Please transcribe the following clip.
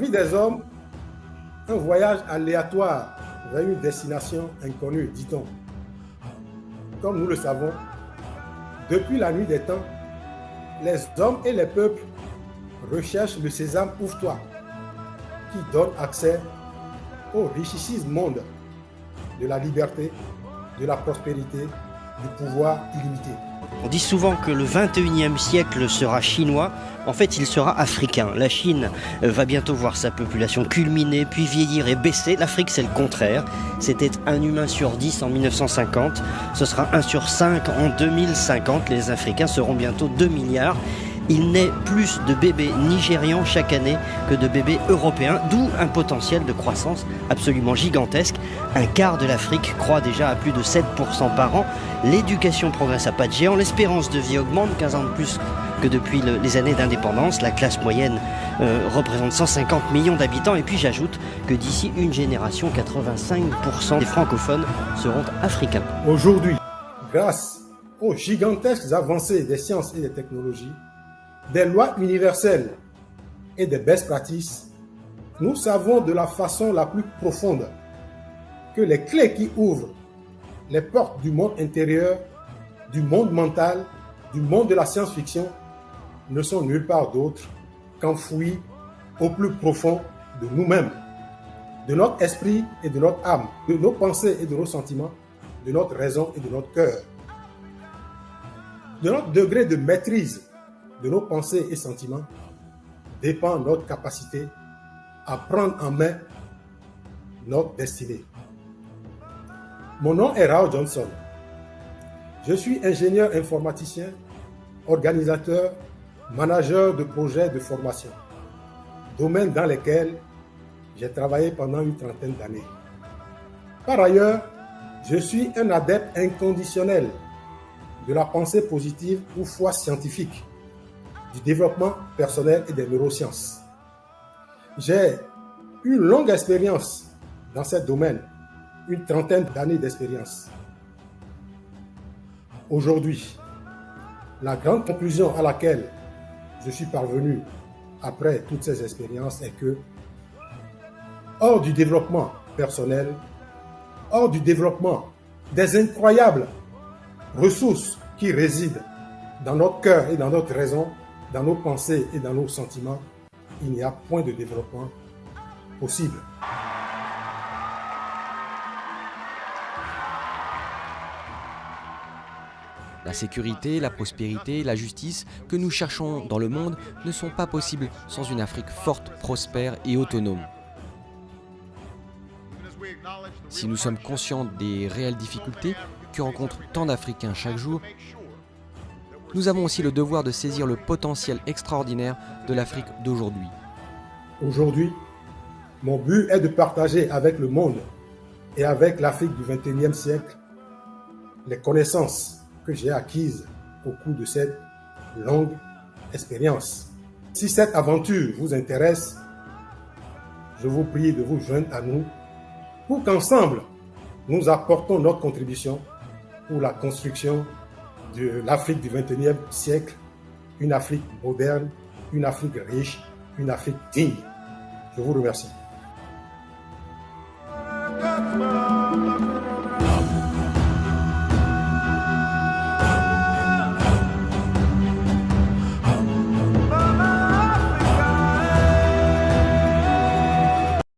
vie des hommes, un voyage aléatoire vers une destination inconnue, dit-on. Comme nous le savons, depuis la nuit des temps, les hommes et les peuples recherchent le sésame ouvre-toi qui donne accès au richissime monde de la liberté, de la prospérité, du pouvoir illimité. On dit souvent que le 21e siècle sera chinois. En fait, il sera africain. La Chine va bientôt voir sa population culminer, puis vieillir et baisser. L'Afrique, c'est le contraire. C'était 1 humain sur 10 en 1950. Ce sera 1 sur 5 en 2050. Les Africains seront bientôt 2 milliards. Il naît plus de bébés nigérians chaque année que de bébés européens, d'où un potentiel de croissance absolument gigantesque. Un quart de l'Afrique croît déjà à plus de 7% par an. L'éducation progresse à pas de géant, l'espérance de vie augmente, 15 ans de plus que depuis les années d'indépendance. La classe moyenne représente 150 millions d'habitants. Et puis j'ajoute que d'ici une génération, 85% des francophones seront africains. Aujourd'hui, grâce aux gigantesques avancées des sciences et des technologies, des lois universelles et des best practices, nous savons de la façon la plus profonde que les clés qui ouvrent les portes du monde intérieur, du monde mental, du monde de la science-fiction ne sont nulle part d'autre qu'enfouies au plus profond de nous-mêmes, de notre esprit et de notre âme, de nos pensées et de nos sentiments, de notre raison et de notre cœur. De notre degré de maîtrise de nos pensées et sentiments dépend notre capacité à prendre en main notre destinée. Mon nom est Rao Johnson. Je suis ingénieur informaticien, organisateur, manager de projets de formation, domaine dans lesquels j'ai travaillé pendant une trentaine d'années. Par ailleurs, je suis un adepte inconditionnel de la pensée positive ou foi scientifique, du développement personnel et des neurosciences. J'ai une longue expérience dans ce domaine, une trentaine d'années d'expérience. Aujourd'hui, la grande conclusion à laquelle je suis parvenu après toutes ces expériences est que, hors du développement personnel, hors du développement des incroyables ressources qui résident dans notre cœur et dans notre raison, dans nos pensées et dans nos sentiments, il n'y a point de développement possible. La sécurité, la prospérité, la justice que nous cherchons dans le monde ne sont pas possibles sans une Afrique forte, prospère et autonome. Si nous sommes conscients des réelles difficultés que rencontrent tant d'Africains chaque jour, nous avons aussi le devoir de saisir le potentiel extraordinaire de l'Afrique d'aujourd'hui. Aujourd'hui, mon but est de partager avec le monde et avec l'Afrique du XXIe siècle les connaissances que j'ai acquises au cours de cette longue expérience. Si cette aventure vous intéresse, je vous prie de vous joindre à nous pour qu'ensemble, nous apportons notre contribution pour la construction de l'Afrique du XXIe siècle, une Afrique moderne, une Afrique riche, une Afrique digne. Je vous remercie.